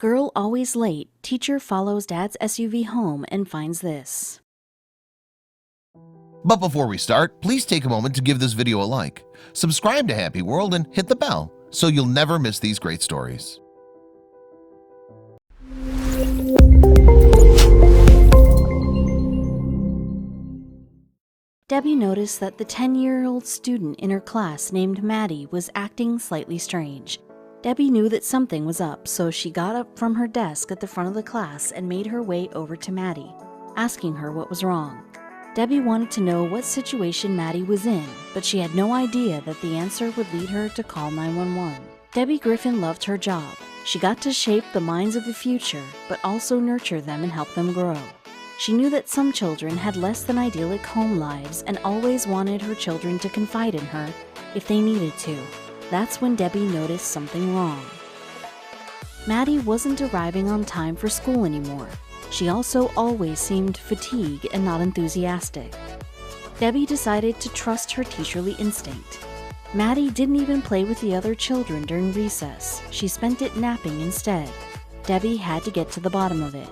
Girl always late. Teacher follows dad's SUV home and finds this. But before we start, please take a moment to give this video a like, subscribe to Happy World, and hit the bell so you'll never miss these great stories. Debbie noticed that the 10-year-old student in her class named Maddie was acting slightly strange. Debbie knew that something was up, so she got up from her desk at the front of the class and made her way over to Maddie, asking her what was wrong. Debbie wanted to know what situation Maddie was in, but she had no idea that the answer would lead her to call 911. Debbie Griffin loved her job. She got to shape the minds of the future, but also nurture them and help them grow. She knew that some children had less than idyllic home lives and always wanted her children to confide in her if they needed to. That's when Debbie noticed something wrong. Maddie wasn't arriving on time for school anymore. She also always seemed fatigued and not enthusiastic. Debbie decided to trust her teacherly instinct. Maddie didn't even play with the other children during recess. She spent it napping instead. Debbie had to get to the bottom of it.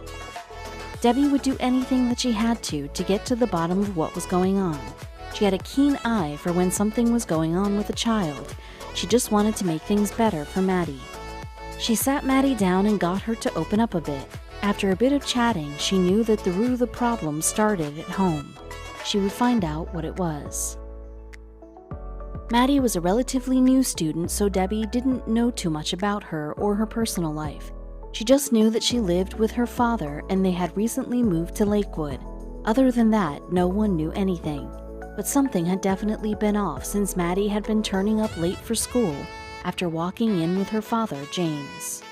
Debbie would do anything that she had to get to the bottom of what was going on. She had a keen eye for when something was going on with a child. She just wanted to make things better for Maddie. She sat Maddie down and got her to open up a bit. After a bit of chatting, she knew that the root of the problem started at home. She would find out what it was. Maddie was a relatively new student, so Debbie didn't know too much about her or her personal life. She just knew that she lived with her father and they had recently moved to Lakewood. Other than that, no one knew anything. But something had definitely been off since Maddie had been turning up late for school after walking in with her father, James.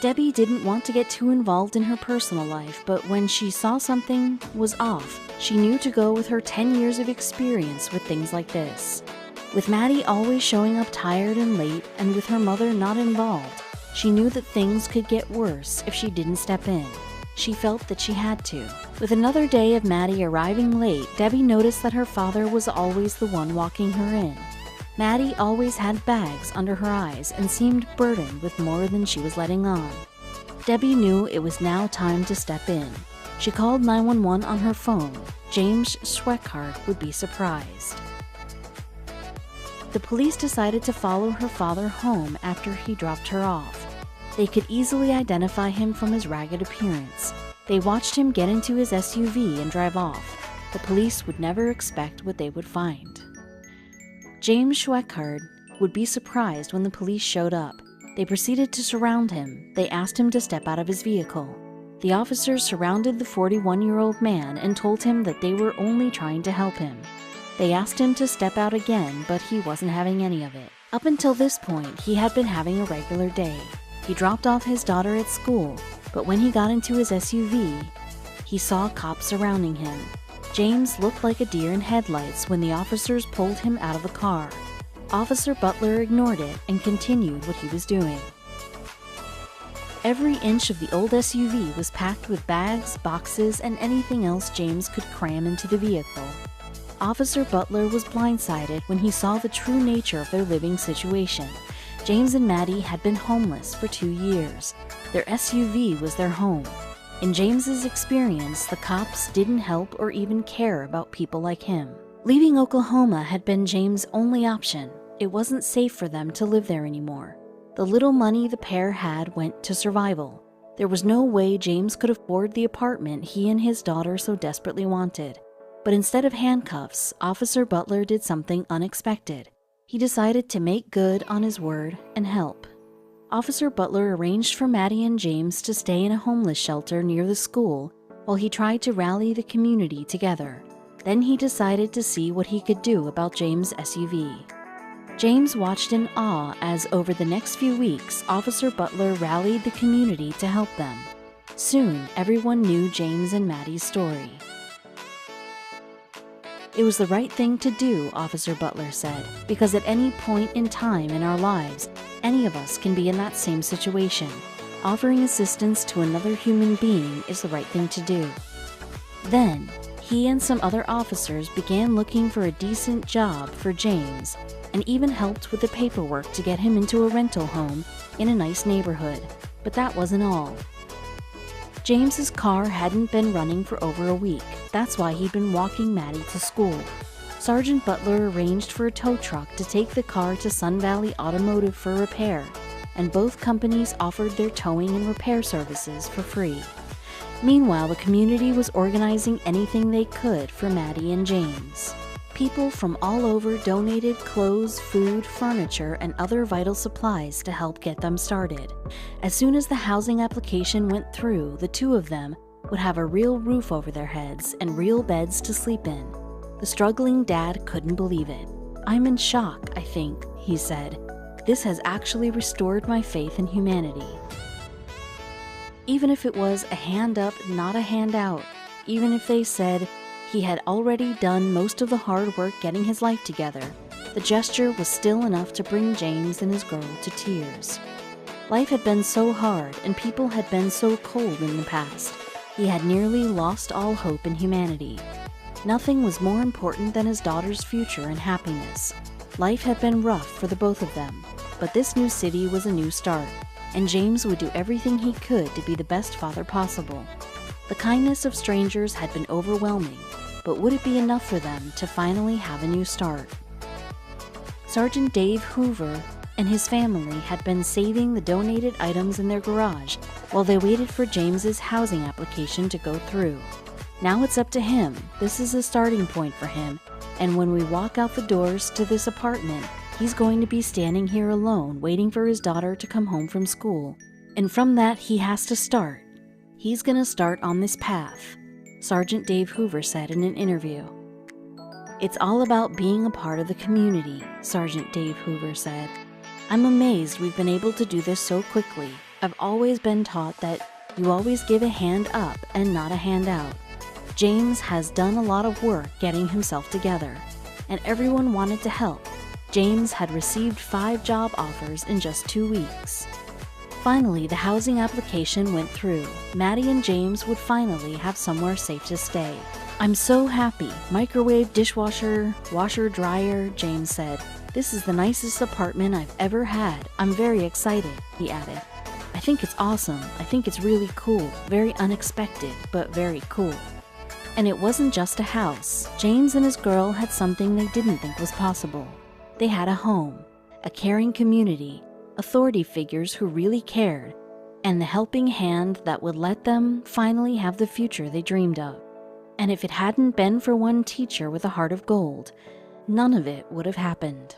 Debbie didn't want to get too involved in her personal life, but when she saw something was off, she knew to go with her 10 years of experience with things like this. With Maddie always showing up tired and late, and with her mother not involved, she knew that things could get worse if she didn't step in. She felt that she had to. With another day of Maddie arriving late, Debbie noticed that her father was always the one walking her in. Maddie always had bags under her eyes and seemed burdened with more than she was letting on. Debbie knew it was now time to step in. She called 911 on her phone. James Schweckhardt would be surprised. The police decided to follow her father home after he dropped her off. They could easily identify him from his ragged appearance. They watched him get into his SUV and drive off. The police would never expect what they would find. James Schweckhardt would be surprised when the police showed up. They proceeded to surround him. They asked him to step out of his vehicle. The officers surrounded the 41-year-old man and told him that they were only trying to help him. They asked him to step out again, but he wasn't having any of it. Up until this point, he had been having a regular day. He dropped off his daughter at school, but when he got into his SUV, he saw cops surrounding him. James looked like a deer in headlights when the officers pulled him out of the car. Officer Butler ignored it and continued what he was doing. Every inch of the old SUV was packed with bags, boxes, and anything else James could cram into the vehicle. Officer Butler was blindsided when he saw the true nature of their living situation. James and Maddie had been homeless for 2 years. Their SUV was their home. In James's experience, the cops didn't help or even care about people like him. Leaving Oklahoma had been James' only option. It wasn't safe for them to live there anymore. The little money the pair had went to survival. There was no way James could afford the apartment he and his daughter so desperately wanted. But instead of handcuffs, Officer Butler did something unexpected. He decided to make good on his word and help. Officer Butler arranged for Maddie and James to stay in a homeless shelter near the school while he tried to rally the community together. Then he decided to see what he could do about James' SUV. James watched in awe as, over the next few weeks, Officer Butler rallied the community to help them. Soon, everyone knew James and Maddie's story. It was the right thing to do, Officer Butler said, because at any point in time in our lives, any of us can be in that same situation. Offering assistance to another human being is the right thing to do. Then, he and some other officers began looking for a decent job for James, and even helped with the paperwork to get him into a rental home in a nice neighborhood. But that wasn't all. James's car hadn't been running for over a week. That's why he'd been walking Maddie to school. Sergeant Butler arranged for a tow truck to take the car to Sun Valley Automotive for repair, and both companies offered their towing and repair services for free. Meanwhile, the community was organizing anything they could for Maddie and James. People from all over donated clothes, food, furniture, and other vital supplies to help get them started. As soon as the housing application went through, the two of them would have a real roof over their heads and real beds to sleep in. The struggling dad couldn't believe it. "I'm in shock, I think," he said. "This has actually restored my faith in humanity." Even if it was a hand up, not a handout, even if they said he had already done most of the hard work getting his life together, the gesture was still enough to bring James and his girl to tears. Life had been so hard, and people had been so cold in the past. He had nearly lost all hope in humanity. Nothing was more important than his daughter's future and happiness. Life had been rough for the both of them, but this new city was a new start, and James would do everything he could to be the best father possible. The kindness of strangers had been overwhelming, but would it be enough for them to finally have a new start? Sergeant Dave Hoover and his family had been saving the donated items in their garage while they waited for James's housing application to go through. Now it's up to him. This is a starting point for him, and when we walk out the doors to this apartment, he's going to be standing here alone waiting for his daughter to come home from school. And from that, he has to start. He's going to start on this path, Sergeant Dave Hoover said in an interview. "It's all about being a part of the community," Sergeant Dave Hoover said. "I'm amazed we've been able to do this so quickly. I've always been taught that you always give a hand up and not a handout. James has done a lot of work getting himself together, and everyone wanted to help. James had received 5 job offers in just 2 weeks. Finally, the housing application went through. Maddie and James would finally have somewhere safe to stay. "I'm so happy. Microwave, dishwasher, washer, dryer," James said. "This is the nicest apartment I've ever had. I'm very excited," he added. "I think it's awesome. I think it's really cool. Very unexpected, but very cool." And it wasn't just a house. James and his girl had something they didn't think was possible. They had a home, a caring community, authority figures who really cared, and the helping hand that would let them finally have the future they dreamed of. And if it hadn't been for one teacher with a heart of gold, none of it would have happened.